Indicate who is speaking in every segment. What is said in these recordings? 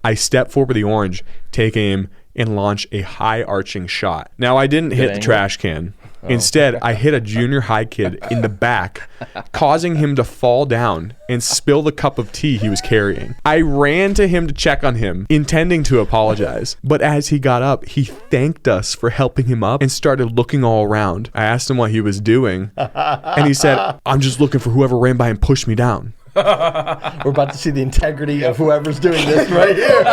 Speaker 1: I step forward with the orange, take aim, and launch a high arching shot. Now, I didn't hit the trash can. Instead, I hit a junior high kid in the back, causing him to fall down and spill the cup of tea he was carrying. I ran to him to check on him, intending to apologize. But as he got up, he thanked us for helping him up and started looking all around. I asked him what he was doing, and he said, "I'm just looking for whoever ran by and pushed me down."
Speaker 2: We're about to see the integrity of whoever's doing this right here.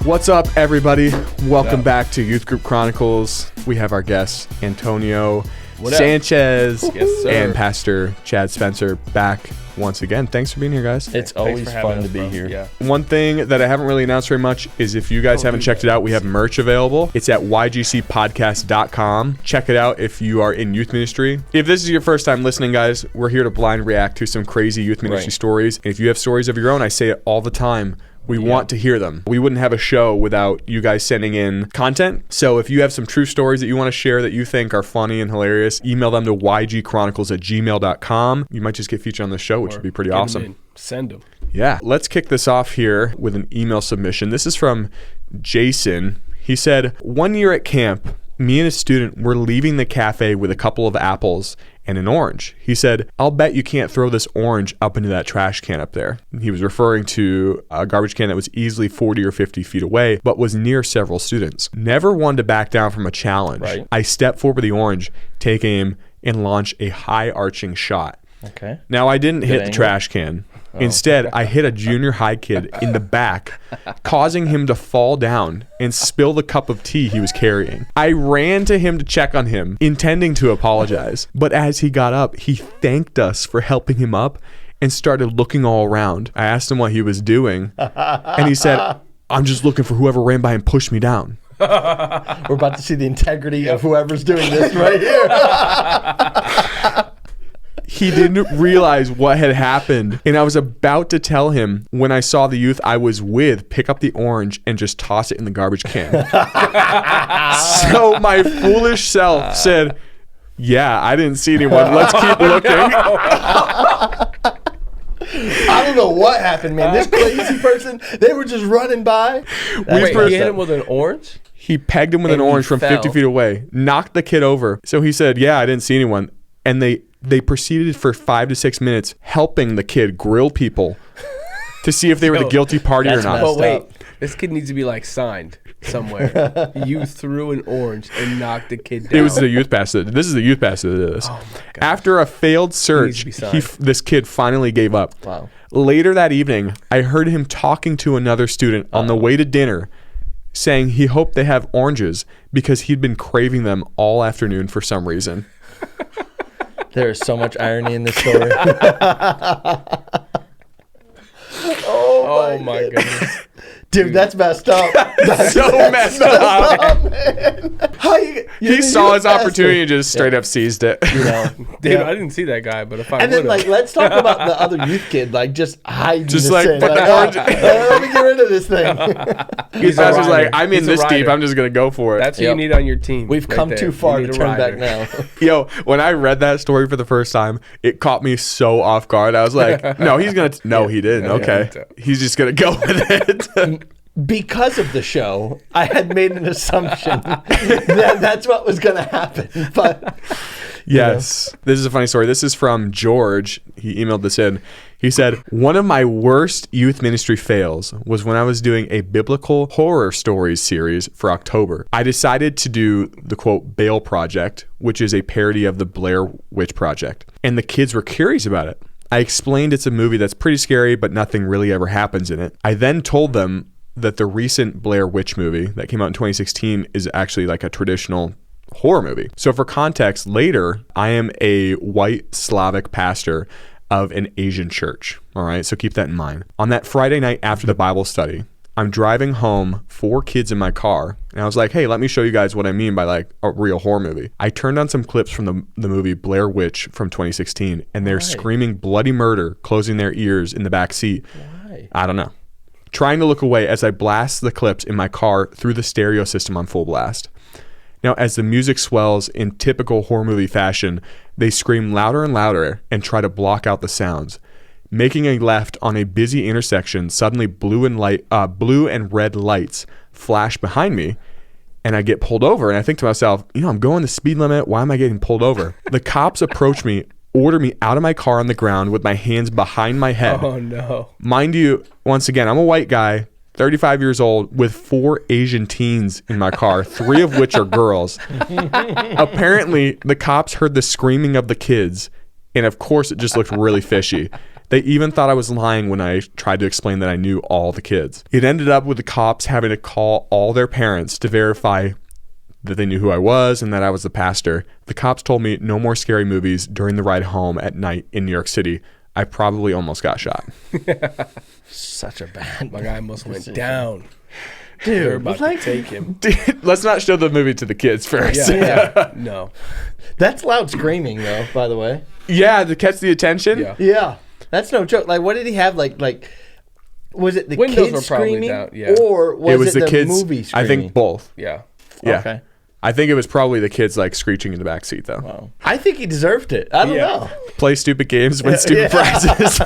Speaker 1: What's up, everybody? Welcome back to Youth Group Chronicles. We have our guests, Antonio Sanchez and Pastor Chad Spencer, back once again. Thanks for being here, guys.
Speaker 2: It's always fun to be here.
Speaker 3: Yeah.
Speaker 1: One thing that I haven't really announced very much is if you guys haven't checked it out, we have merch available. It's at ygcpodcast.com. Check it out if you are in youth ministry. If this is your first time listening, guys, we're here to blind react to some crazy youth ministry stories. And if you have stories of your own, I say it all the time, we want to hear them. We wouldn't have a show without you guys sending in content. So if you have some true stories that you want to share that you think are funny and hilarious, email them to ygchronicles@gmail.com. You might just get featured on the show, which would be pretty awesome.
Speaker 3: Send them.
Speaker 1: Yeah. Let's kick this off here with an email submission. This is from Jason. He said, "One year at camp, me and a student were leaving the cafe with a couple of apples and an orange. He said, 'I'll bet you can't throw this orange up into that trash can up there.' He was referring to a garbage can that was easily 40 or 50 feet away, but was near several students. Never one to back down from a challenge.
Speaker 2: Right.
Speaker 1: I step forward with the orange, take aim, and launch a high arching shot.
Speaker 2: Okay.
Speaker 1: Now, I didn't hit the
Speaker 2: angle.
Speaker 1: trash can. Instead, I hit a junior high kid in the back, causing him to fall down and spill the cup of tea he was carrying. I ran to him to check on him, intending to apologize. But as he got up, he thanked us for helping him up and started looking all around. I asked him what he was doing, and he said, 'I'm just looking for whoever ran by and pushed me down.'"
Speaker 2: We're about to see the integrity of whoever's doing this right here.
Speaker 1: He didn't realize what had happened, and I was about to tell him when I saw the youth I was with pick up the orange and just toss it in the garbage can. So my foolish self said, "Yeah, I didn't see anyone. Let's keep looking."
Speaker 2: I don't know what happened, man. This crazy person, they were just running by.
Speaker 3: Wait, he hit him with an orange?
Speaker 1: He pegged him with an
Speaker 3: And he
Speaker 1: orange from 50
Speaker 3: fell.
Speaker 1: feet away, knocked the kid over. So he said, "Yeah, I didn't see anyone." And they proceeded for 5 to 6 minutes helping the kid grill people to see if they were the guilty party or
Speaker 2: that's
Speaker 1: not.
Speaker 2: messed
Speaker 3: But wait,
Speaker 2: up.
Speaker 3: this kid needs to be like signed somewhere. You threw an orange and knocked the kid down.
Speaker 1: It was the youth pastor. This is the youth pastor that did this.
Speaker 3: Oh my God.
Speaker 1: After a failed search,
Speaker 3: He needs to be signed.
Speaker 1: this kid finally gave up.
Speaker 2: Wow.
Speaker 1: Later that evening, I heard him talking to another student on the way to dinner, saying he hoped they have oranges because he'd been craving them all afternoon for some reason.
Speaker 2: There is so much irony in this story.
Speaker 3: Oh my goodness.
Speaker 2: Dude, that's messed up. That's
Speaker 1: So messed up.
Speaker 2: man. How you
Speaker 1: He saw his opportunity and just straight up seized it.
Speaker 2: You know,
Speaker 3: Dude,
Speaker 2: yeah.
Speaker 3: I didn't see that guy, but if I
Speaker 2: And then,
Speaker 3: would've.
Speaker 2: like, let's talk about the other youth kid, like, just hiding
Speaker 1: Just,
Speaker 2: this
Speaker 1: like,
Speaker 2: thing.
Speaker 1: put the
Speaker 2: Like,
Speaker 1: orange-
Speaker 2: let me get rid of this thing.
Speaker 1: His
Speaker 3: a
Speaker 1: pastor's like,
Speaker 3: rider.
Speaker 1: "I'm in
Speaker 3: He's a
Speaker 1: this deep.
Speaker 3: rider.
Speaker 1: I'm just going to go for it."
Speaker 3: That's who
Speaker 2: Yep.
Speaker 3: you need on your team.
Speaker 2: We've
Speaker 3: right
Speaker 2: come
Speaker 3: there.
Speaker 2: too
Speaker 3: You
Speaker 2: far to
Speaker 3: need a
Speaker 2: turn back
Speaker 3: rider.
Speaker 2: now.
Speaker 1: Yo, when I read that story for the first time, it caught me so off guard. I was like, no, he's going to... No, he didn't. Okay. He's just going to go with it.
Speaker 2: Because of the show, I had made an assumption that that's what was going to happen. But
Speaker 1: Yes. This is a funny story. This is from George. He emailed this in. He said, "One of my worst youth ministry fails was when I was doing a biblical horror stories series for October. I decided to do the quote Bail Project, which is a parody of the Blair Witch Project. And the kids were curious about it. I explained it's a movie that's pretty scary, but nothing really ever happens in it. I then told them that the recent Blair Witch movie that came out in 2016 is actually like a traditional horror movie. So for context, later, I am a white Slavic pastor of an Asian church. All right, so keep that in mind. On that Friday night after the Bible study, I'm driving home, 4 kids in my car, and I was like, hey, let me show you guys what I mean by like a real horror movie. I turned on some clips from the movie Blair Witch from 2016, and they're screaming bloody murder, closing their ears in the back seat.
Speaker 2: why?
Speaker 1: I don't know. Trying to look away as I blast the clips in my car through the stereo system on full blast. Now, as the music swells in typical horror movie fashion, they scream louder and louder and try to block out the sounds. Making a left on a busy intersection, suddenly blue and red lights flash behind me, and I get pulled over. And I think to myself, I'm going the speed limit. Why am I getting pulled over? The cops approach me, order me out of my car on the ground with my hands behind my head.
Speaker 3: Oh, no.
Speaker 1: Mind you, once again, I'm a white guy, 35 years old, with 4 Asian teens in my car, 3 of which are girls. Apparently, the cops heard the screaming of the kids, and of course, it just looked really fishy. They even thought I was lying when I tried to explain that I knew all the kids. It ended up with the cops having to call all their parents to verify that they knew who I was and that I was the pastor. The cops told me no more scary movies during the ride home at night in New York City. I probably almost got shot.
Speaker 2: Such a bad.
Speaker 3: My guy almost went down.
Speaker 2: Dude,
Speaker 3: They're about to take him.
Speaker 1: Dude, let's not show the movie to the kids first.
Speaker 3: Yeah. No.
Speaker 2: That's loud screaming, though, by the way.
Speaker 1: Yeah, to catch the attention.
Speaker 3: Yeah.
Speaker 2: Yeah. That's no joke. Like, what did he have? Like, was it the
Speaker 3: Windows
Speaker 2: kids
Speaker 3: were probably
Speaker 2: screaming,
Speaker 3: down, yeah.
Speaker 2: or was it the
Speaker 1: kids.
Speaker 2: movie screaming?
Speaker 1: I think both.
Speaker 3: Yeah.
Speaker 1: Yeah.
Speaker 2: Okay.
Speaker 1: I think it was probably the kids like screeching in the back seat though.
Speaker 2: Wow. I think he deserved it. I don't know.
Speaker 1: Play stupid games, win stupid prizes.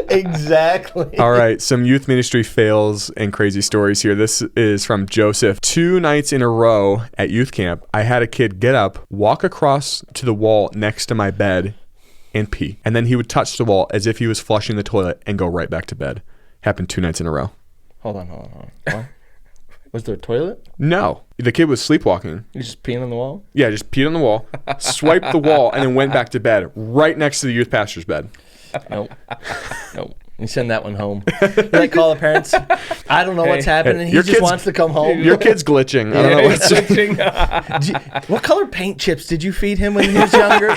Speaker 2: Exactly.
Speaker 1: All right, some youth ministry fails and crazy stories here. This is from Joseph. 2 nights in a row at youth camp, I had a kid get up, walk across to the wall next to my bed, and pee. And then he would touch the wall as if he was flushing the toilet and go right back to bed. Happened 2 nights in a row.
Speaker 2: Hold on. What? Was there a toilet?
Speaker 1: No. The kid was sleepwalking.
Speaker 2: You just peeing on the wall?
Speaker 1: Yeah, just peed on the wall, swiped the wall, and then went back to bed right next to the youth pastor's bed.
Speaker 2: Nope. You send that one home. You like call the parents. I don't know what's happening. He
Speaker 1: your
Speaker 2: just
Speaker 1: kid's-
Speaker 2: wants to come home.
Speaker 1: Your kid's glitching. I don't know what's
Speaker 2: What color paint chips did you feed him when he was younger?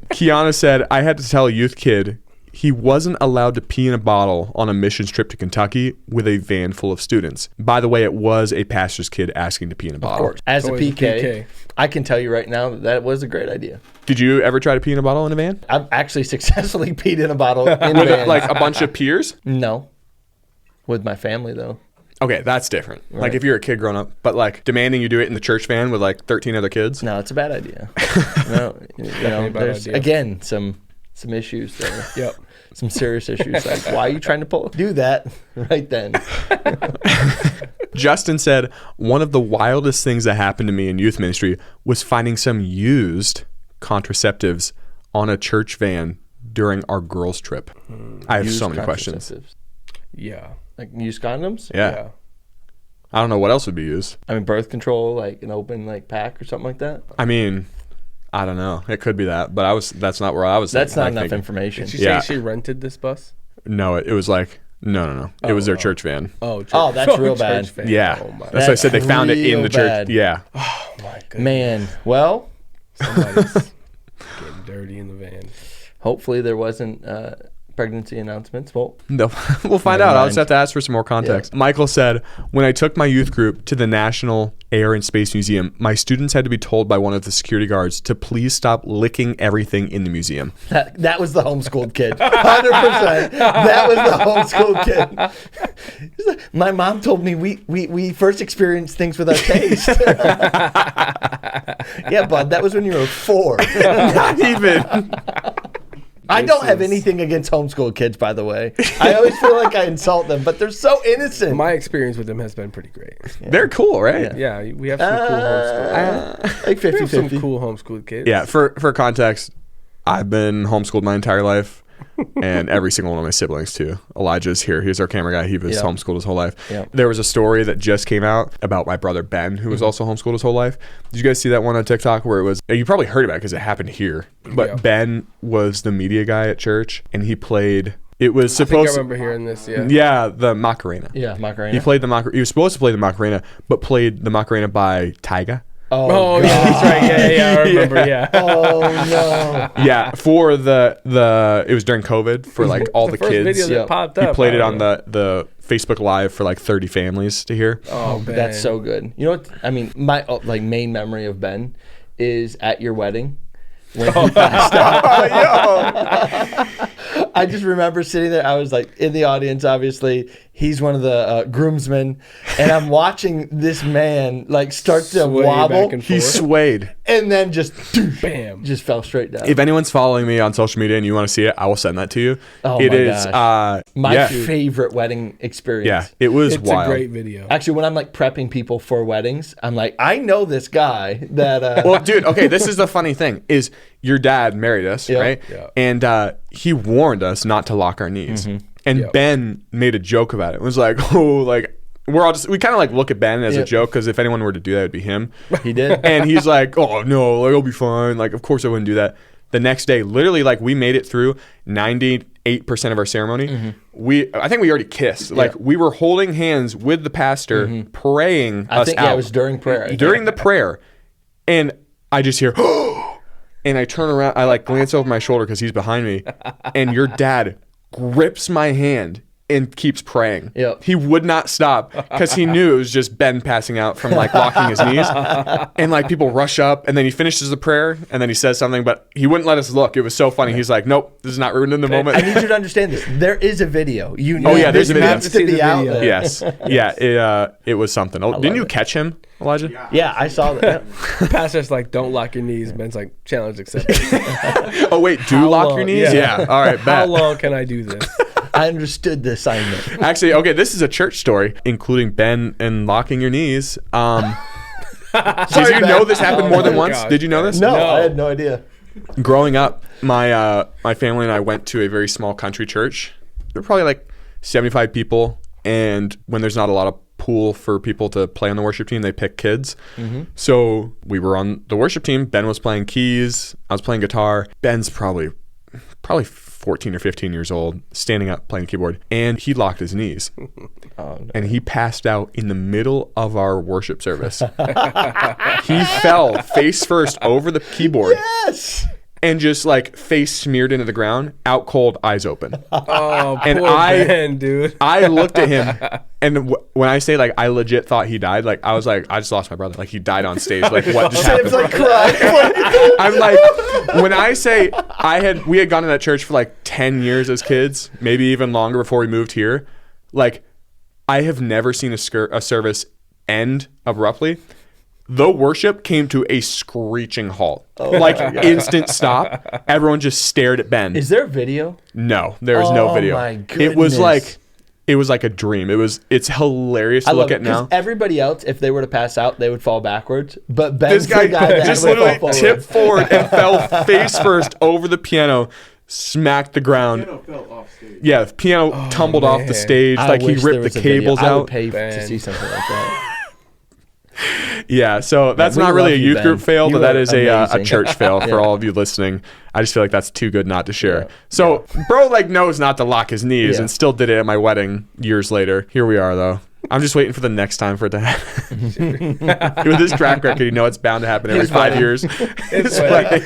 Speaker 1: Kiana said, I had to tell a youth kid he wasn't allowed to pee in a bottle on a missions trip to Kentucky with a van full of students. By the way, it was a pastor's kid asking to pee in a bottle.
Speaker 2: Of course. As a
Speaker 3: Always a
Speaker 2: PK,
Speaker 3: PK.
Speaker 2: I can tell you right now that was a great idea.
Speaker 1: Did you ever try to pee in a bottle in a van?
Speaker 2: I've actually successfully peed in a bottle in
Speaker 1: With
Speaker 2: vans.
Speaker 1: like a bunch of peers?
Speaker 2: No. With my family, though.
Speaker 1: Okay, that's different. Like
Speaker 2: Right.
Speaker 1: if you're a kid growing up, but like demanding you do it in the church van with like 13 other kids.
Speaker 2: No, it's a bad idea. No,
Speaker 3: a bad
Speaker 2: there's,
Speaker 3: idea.
Speaker 2: again, some issues there.
Speaker 3: Yep.
Speaker 2: Some serious issues. Like, why are you trying to do that right then?
Speaker 1: Justin said, one of the wildest things that happened to me in youth ministry was finding some used contraceptives on a church van during our girls' trip. I have
Speaker 2: Used
Speaker 1: so many questions.
Speaker 2: contraceptives.
Speaker 3: Yeah.
Speaker 2: Like used condoms?
Speaker 1: Yeah. I don't know what else would be used.
Speaker 2: I mean, birth control, like an open like pack or something like that.
Speaker 1: I mean, I don't know. It could be that, but that's not where I was.
Speaker 2: That's not
Speaker 1: like,
Speaker 2: enough
Speaker 1: thinking.
Speaker 2: information.
Speaker 3: Did she
Speaker 1: Yeah.
Speaker 3: say she rented this bus?
Speaker 1: No, it was like no. It was their church van.
Speaker 3: Oh, church.
Speaker 2: Oh, that's real
Speaker 3: church
Speaker 2: bad.
Speaker 3: van.
Speaker 1: Yeah,
Speaker 3: Oh, my.
Speaker 1: that's why I said they found it in
Speaker 2: real
Speaker 1: the church.
Speaker 2: bad.
Speaker 1: Yeah,
Speaker 3: Oh, my goodness.
Speaker 2: Man, well,
Speaker 3: Somebody's getting dirty in the van.
Speaker 2: hopefully there wasn't pregnancy announcements. Well,
Speaker 1: no, we'll find
Speaker 2: Never
Speaker 1: out. I'll
Speaker 2: mind.
Speaker 1: just have to ask for some more context. Michael said, when I took my youth group to the National Air and Space Museum, my students had to be told by one of the security guards to please stop licking everything in the museum.
Speaker 2: that was the homeschooled kid. 100%. That was the homeschooled kid. He's like, my mom told me we first experienced things with our taste. Yeah, bud, that was when you were 4.
Speaker 1: Not even.
Speaker 2: I don't have anything against homeschooled kids, by the way. I always feel like I insult them, but they're so innocent.
Speaker 3: My experience with them has been pretty great.
Speaker 1: They're cool, right?
Speaker 3: Yeah, we have some cool homeschool.
Speaker 2: Like
Speaker 3: We have some
Speaker 2: 50-50.
Speaker 3: cool homeschool kids.
Speaker 1: Yeah, for context, I've been homeschooled my entire life, and every single one of my siblings too. Elijah's here. He's our camera guy. He was
Speaker 2: Yeah.
Speaker 1: homeschooled his whole life.
Speaker 2: Yeah.
Speaker 1: There was a story that just came out about my brother Ben, who was also homeschooled his whole life. Did you guys see that one on TikTok where it was? You probably heard about it because it happened here. But
Speaker 3: Yeah.
Speaker 1: Ben was the media guy at church, and he played. It was
Speaker 3: I think I
Speaker 1: supposed.
Speaker 3: remember hearing this. Yeah.
Speaker 1: Yeah, the Macarena.
Speaker 2: Yeah, Macarena.
Speaker 1: He played the Macarena. He was supposed to play the Macarena, but played the Macarena by Tyga.
Speaker 3: Oh, yeah, that's right. Yeah, I remember. Yeah.
Speaker 2: Oh no.
Speaker 1: Yeah, for the it was during COVID for like all the
Speaker 3: First
Speaker 1: kids.
Speaker 3: video that
Speaker 2: Yeah.
Speaker 3: popped
Speaker 1: He
Speaker 3: up.
Speaker 1: played it
Speaker 3: I
Speaker 1: on
Speaker 3: don't know.
Speaker 1: the Facebook Live for like 30 families to hear.
Speaker 3: Oh, man.
Speaker 2: That's so good. You know what? I mean, my like main memory of Ben is at your wedding when he passed out. I just remember sitting there. I was like in the audience. Obviously, He's one of the groomsmen, and I'm watching this man like start to
Speaker 3: Sway
Speaker 2: wabble.
Speaker 3: back and
Speaker 1: He
Speaker 3: forth.
Speaker 1: swayed.
Speaker 2: And then just
Speaker 3: Bam.
Speaker 2: just fell straight down.
Speaker 1: If anyone's following me on social media and you want to see it, I will send that to you.
Speaker 2: Oh
Speaker 1: It
Speaker 2: my
Speaker 1: is
Speaker 2: gosh. My
Speaker 1: yeah.
Speaker 2: favorite wedding experience.
Speaker 1: Yeah, it was
Speaker 3: It's
Speaker 1: wild.
Speaker 3: a great video.
Speaker 2: Actually, when I'm like prepping people for weddings, I'm like, I know this guy that.
Speaker 1: Well, dude, okay, this is the funny thing is your dad married us,
Speaker 2: Yeah.
Speaker 1: right?
Speaker 3: Yeah.
Speaker 1: And he warned us not to lock our knees. And
Speaker 3: Yep.
Speaker 1: Ben made a joke about it. It was like, oh, like we kind of like look at Ben as a
Speaker 2: Yep.
Speaker 1: joke because if anyone were to do that, it would be him.
Speaker 2: he did.
Speaker 1: And he's like, oh no, like, it'll be fine. Like, of course I wouldn't do that. The next day, literally, like we made it through 98% of our ceremony. I think we already kissed. Like we were holding hands with the pastor, praying
Speaker 2: I
Speaker 1: us
Speaker 2: think
Speaker 1: out
Speaker 2: it was during prayer.
Speaker 1: during the prayer, and I just hear, and I turn around, I like glance over my shoulder because he's behind me, and your dad grips my hand and keeps praying.
Speaker 2: Yep.
Speaker 1: He would not stop because he knew it was just Ben passing out from like locking his knees, and like people rush up, and then he finishes the prayer, and then he says something, but he wouldn't let us look. It was so funny. He's like, nope, this is not ruined in the moment.
Speaker 2: I need you to understand this. There is a video. You know,
Speaker 1: Oh, yeah, there's a video.
Speaker 2: needs to be out there.
Speaker 1: Yes, yeah, it was something. Oh, didn't you catch him, Elijah?
Speaker 2: Yeah, I saw that.
Speaker 3: Pastor's like, don't lock your knees. Ben's like, challenge accepted.
Speaker 1: Oh wait, do
Speaker 3: How
Speaker 1: lock
Speaker 3: long?
Speaker 1: your knees?
Speaker 3: Yeah.
Speaker 1: Yeah. All right,
Speaker 3: How
Speaker 1: bet.
Speaker 3: long can I do this?
Speaker 2: I understood the assignment.
Speaker 1: Actually, okay, this is a church story, including Ben and locking your knees. Did you know this happened more than
Speaker 3: my
Speaker 1: once?
Speaker 3: gosh,
Speaker 1: Did you know this?
Speaker 2: No,
Speaker 3: No.
Speaker 2: I had no idea.
Speaker 1: Growing up, my family and I went to a very small country church. There were probably like 75 people, and when there's not a lot of pool for people to play on the worship team, they pick kids. So we were on the worship team. Ben was playing keys. I was playing guitar. Ben's probably 14 or 15 years old, standing up playing the keyboard, and he locked his knees.
Speaker 2: Oh, no.
Speaker 1: And he passed out in the middle of our worship service. He fell face first over the keyboard
Speaker 2: Yes.
Speaker 1: and just like face smeared into the ground, out cold, eyes open.
Speaker 3: Oh,
Speaker 1: And
Speaker 3: poor Ben, dude.
Speaker 1: I looked at him, and when I say like I legit thought he died, like I was like, I just lost my brother. Like he died on stage. Like what just
Speaker 2: Sam's
Speaker 1: happened?
Speaker 2: like crying.
Speaker 1: I'm like, when I say we had gone to that church for like 10 years as kids, maybe even longer before we moved here. Like I have never seen a service end abruptly. The worship came to a screeching halt. Like instant stop. Everyone just stared at Ben.
Speaker 2: Is there a video?
Speaker 1: No, there is no
Speaker 2: Oh,
Speaker 1: video.
Speaker 2: my
Speaker 1: It was
Speaker 2: goodness.
Speaker 1: like a dream. It's hilarious to look at now.
Speaker 2: Everybody else, if they were to pass out, they would fall backwards. But Ben's
Speaker 1: This guy
Speaker 2: the guy that
Speaker 1: just
Speaker 2: would
Speaker 1: literally
Speaker 2: fall
Speaker 1: tipped
Speaker 2: forward.
Speaker 1: forward and fell face first over the piano, smacked the ground.
Speaker 4: Piano fell off stage.
Speaker 1: Yeah, the piano tumbled off the
Speaker 3: man.
Speaker 1: stage.
Speaker 2: I
Speaker 1: Like he
Speaker 2: wish there
Speaker 1: ripped
Speaker 2: was
Speaker 1: the
Speaker 2: a video.
Speaker 1: cables
Speaker 2: I would
Speaker 1: out.
Speaker 2: pay to
Speaker 3: Ben.
Speaker 2: see something like that.
Speaker 1: Yeah, so that's
Speaker 2: we
Speaker 1: not really a
Speaker 2: love you,
Speaker 1: youth
Speaker 2: Ben.
Speaker 1: group fail,
Speaker 2: You
Speaker 1: but that
Speaker 2: are
Speaker 1: is a
Speaker 2: amazing.
Speaker 1: church fail for
Speaker 2: Yeah.
Speaker 1: all of you listening. I just feel like that's too good not to share.
Speaker 2: Yeah.
Speaker 1: So, bro, like knows not to lock his knees
Speaker 2: Yeah.
Speaker 1: and still did it at my wedding years later. Here we are, though. I'm just waiting for the next time for it to happen. With this track record, you know it's bound to happen every
Speaker 2: His
Speaker 1: 5
Speaker 2: wedding.
Speaker 1: years. His wedding.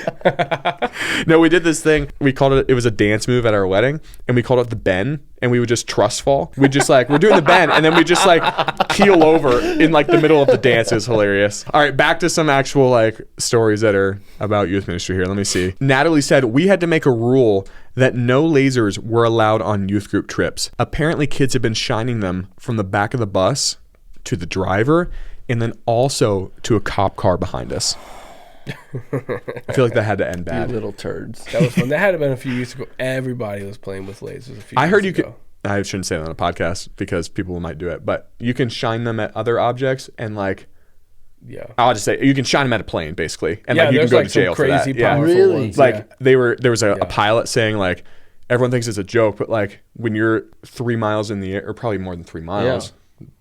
Speaker 1: No, we did this thing. We called it was a dance move at our wedding, and we called it the Ben, and we would just trust fall. We just like, we're doing the Ben, and then we just like keel over in like the middle of the dance. It was hilarious. All right, back to some actual like stories that are about youth ministry here. Let me see. Natalie said, we had to make a rule that no lasers were allowed on youth group trips. Apparently kids have been shining them from the back of the bus to the driver and then also to a cop car behind us. I feel like that had to end
Speaker 2: You
Speaker 1: bad.
Speaker 2: little turds.
Speaker 3: That was fun. That had been a few years ago. Everybody was playing with lasers a few
Speaker 1: I heard
Speaker 3: years
Speaker 1: you
Speaker 3: ago.
Speaker 1: could, I shouldn't say that on a podcast because people might do it, but you can shine them at other objects and like,
Speaker 3: Yeah.
Speaker 1: I'll just say you can shine them at a plane basically. And
Speaker 3: Yeah,
Speaker 1: like you can
Speaker 3: there's
Speaker 1: go
Speaker 3: like
Speaker 1: to jail
Speaker 3: some crazy
Speaker 1: for that. Yeah.
Speaker 3: powerful
Speaker 2: Really?
Speaker 3: ones.
Speaker 1: Like
Speaker 3: yeah.
Speaker 1: there was a
Speaker 3: Yeah.
Speaker 1: pilot saying like everyone thinks it's a joke, but like when you're 3 miles in the air, or probably more than 3 miles,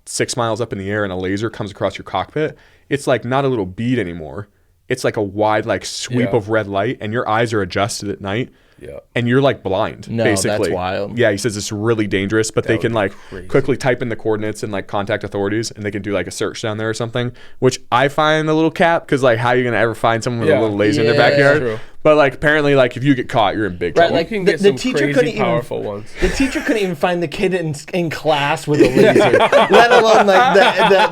Speaker 1: 6 miles up in the air, and a laser comes across your cockpit, it's like not a little bead anymore. It's like a wide like sweep
Speaker 3: Yeah.
Speaker 1: of red light, and your eyes are adjusted at night.
Speaker 3: Yeah.
Speaker 1: And you're like blind,
Speaker 2: No, that's
Speaker 1: basically.
Speaker 2: wild.
Speaker 1: Yeah, he says it's really dangerous, but they
Speaker 3: would
Speaker 1: can
Speaker 3: be
Speaker 1: like
Speaker 3: crazy.
Speaker 1: quickly type in the coordinates and like contact authorities, and they can do like a search down there or something, which I find a little cap because like how are you gonna ever find someone with
Speaker 3: Yeah.
Speaker 1: a little laser in their
Speaker 2: Yeah.
Speaker 1: backyard?
Speaker 3: True.
Speaker 1: But like apparently, like if you get caught, you're in big
Speaker 2: Right,
Speaker 1: trouble.
Speaker 2: like
Speaker 3: You can get
Speaker 2: the
Speaker 3: some
Speaker 2: teacher couldn't
Speaker 3: crazy
Speaker 2: even-
Speaker 3: powerful ones.
Speaker 2: The teacher couldn't even find the kid in class with a laser, let alone like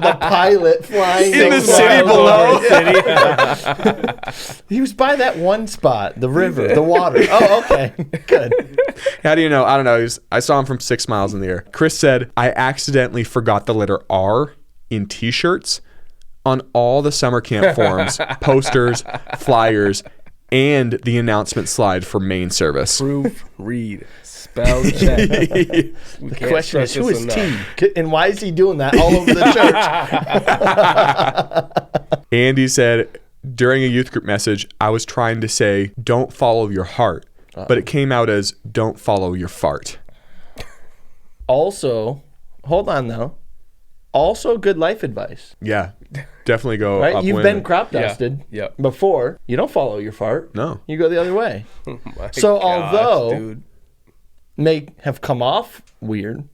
Speaker 2: the pilot flying
Speaker 1: In the
Speaker 2: so
Speaker 1: city
Speaker 2: far.
Speaker 1: below.
Speaker 2: He was by that one spot, the river, the water. Oh, okay, good.
Speaker 1: How do you know? I don't know. I saw him from 6 miles in the air. Chris said, I accidentally forgot the letter R in T-shirts on all the summer camp forms, posters, flyers, and the announcement slide for main service.
Speaker 3: Proof, read, spell check.
Speaker 2: The question is, who is T? And why is he doing that all over the church?
Speaker 1: Andy said, during a youth group message, I was trying to say, don't follow your heart, but it came out as, don't follow your fart.
Speaker 2: Also, hold on though. Also, good life advice.
Speaker 1: Yeah, definitely go
Speaker 2: Right?
Speaker 1: upwind.
Speaker 2: You've been crop dusted
Speaker 3: Yeah.
Speaker 2: before. You don't follow your fart.
Speaker 1: No.
Speaker 2: You go the other way.
Speaker 3: My
Speaker 2: So
Speaker 3: gosh,
Speaker 2: although
Speaker 3: dude.
Speaker 2: may have come off weird,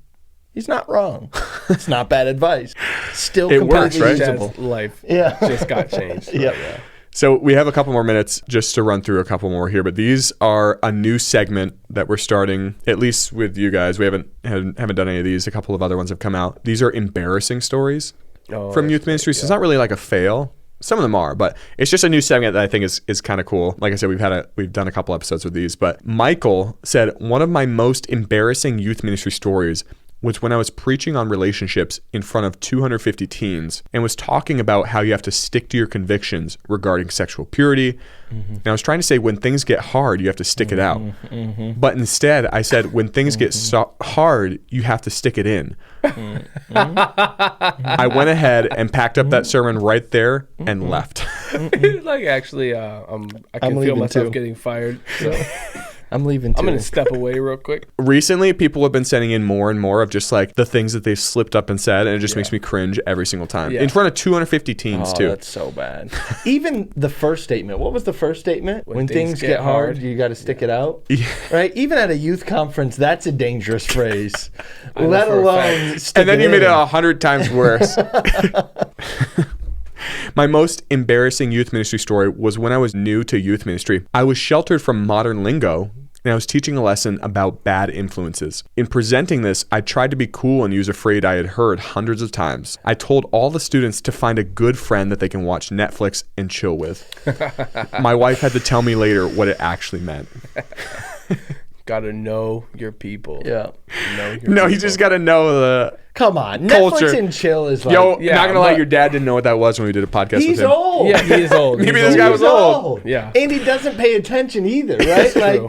Speaker 2: he's not wrong. It's not bad advice. Still
Speaker 1: It
Speaker 2: completely
Speaker 1: works, right?
Speaker 2: usable.
Speaker 3: Dad's life
Speaker 2: Yeah.
Speaker 3: just got changed.
Speaker 2: Yep.
Speaker 3: Yeah.
Speaker 1: So we have a couple more minutes just to run through a couple more here, but these are a new segment that we're starting, at least with you guys. We haven't done any of these. A couple of other ones have come out. These are embarrassing stories from youth ministry. So it's not really like a fail. Some of them are, but it's just a new segment that I think is kind of cool. Like I said, we've done a couple episodes with these, but Michael said one of my most embarrassing youth ministry stories was when I was preaching on relationships in front of 250 teens and was talking about how you have to stick to your convictions regarding sexual purity. And I was trying to say when things get hard, you have to stick it out. But instead, I said when things get hard, you have to stick it in. I went ahead and packed up that sermon right there and left.
Speaker 3: Like actually, I can feel
Speaker 2: leaving
Speaker 3: myself
Speaker 2: too.
Speaker 3: getting fired. So
Speaker 2: I'm leaving too.
Speaker 3: I'm gonna step away real quick.
Speaker 1: Recently, people have been sending in more and more of just like the things that they've slipped up and said, and it just makes me cringe every single time.
Speaker 3: Yeah.
Speaker 1: In front of 250 teens,
Speaker 2: Oh,
Speaker 1: too.
Speaker 2: that's so bad. Even the first statement. What was the first statement? When things get hard, you got to stick it out. Right? Even at a youth conference, that's a dangerous phrase. Let
Speaker 3: for a
Speaker 2: alone stick
Speaker 1: And then you
Speaker 2: it
Speaker 1: made it
Speaker 2: in.
Speaker 1: 100 times worse. My most embarrassing youth ministry story was when I was new to youth ministry. I was sheltered from modern lingo, and I was teaching a lesson about bad influences. In presenting this, I tried to be cool and use a phrase I had heard hundreds of times. I told all the students to find a good friend that they can watch Netflix and chill with. My wife had to tell me later what it actually meant.
Speaker 3: Gotta know your people.
Speaker 2: Yeah.
Speaker 3: Know your
Speaker 1: No, you
Speaker 3: people.
Speaker 1: just got to know the
Speaker 2: Come on.
Speaker 1: culture.
Speaker 2: Netflix and chill is like.
Speaker 1: Yo,
Speaker 3: yeah,
Speaker 1: not gonna lie,
Speaker 3: but-
Speaker 1: your dad didn't know what that was when we did a podcast with
Speaker 2: He's
Speaker 1: him.
Speaker 2: old.
Speaker 3: Yeah, he is old.
Speaker 1: Maybe
Speaker 3: He's
Speaker 1: this guy
Speaker 3: old.
Speaker 1: was old.
Speaker 3: Yeah.
Speaker 2: And he doesn't pay attention either, right?
Speaker 3: True.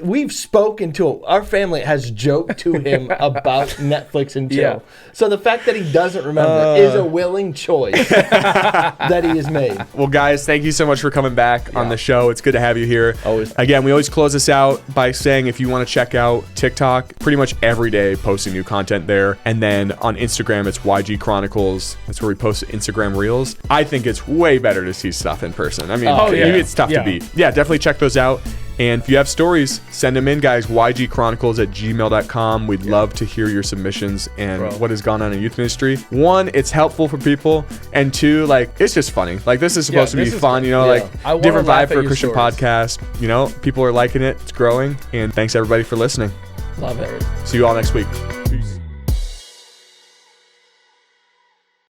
Speaker 2: We've spoken to him. Our family has joked to him about Netflix and chill.
Speaker 3: Yeah.
Speaker 2: So the fact that he doesn't remember is a willing choice that he has made.
Speaker 1: Well, guys, thank you so much for coming back on the show. It's good to have you here.
Speaker 2: Always.
Speaker 1: Again, we always close this out by saying if you want to check out TikTok, pretty much every day posting new content there. And then on Instagram, it's YG Chronicles. That's where we post Instagram Reels. I think it's way better to see stuff in person. I mean,
Speaker 3: yeah.
Speaker 1: it's tough
Speaker 3: Yeah.
Speaker 1: to beat. Yeah, definitely check those out. And if you have stories, send them in, guys. YGChronicles@gmail.com. We'd love to hear your submissions and what has gone on in youth ministry. One, it's helpful for people. And two, like, it's just funny. Like, this is supposed to be
Speaker 3: this is
Speaker 1: fun,
Speaker 3: good.
Speaker 1: you know,
Speaker 2: Yeah.
Speaker 1: like,
Speaker 3: I wanna
Speaker 1: different
Speaker 3: laugh
Speaker 1: vibe
Speaker 3: at
Speaker 1: for a
Speaker 3: your
Speaker 1: Christian
Speaker 3: stories.
Speaker 1: podcast. You know, people are liking it. It's growing. And thanks, everybody, for listening.
Speaker 2: Love it.
Speaker 1: See you all next week.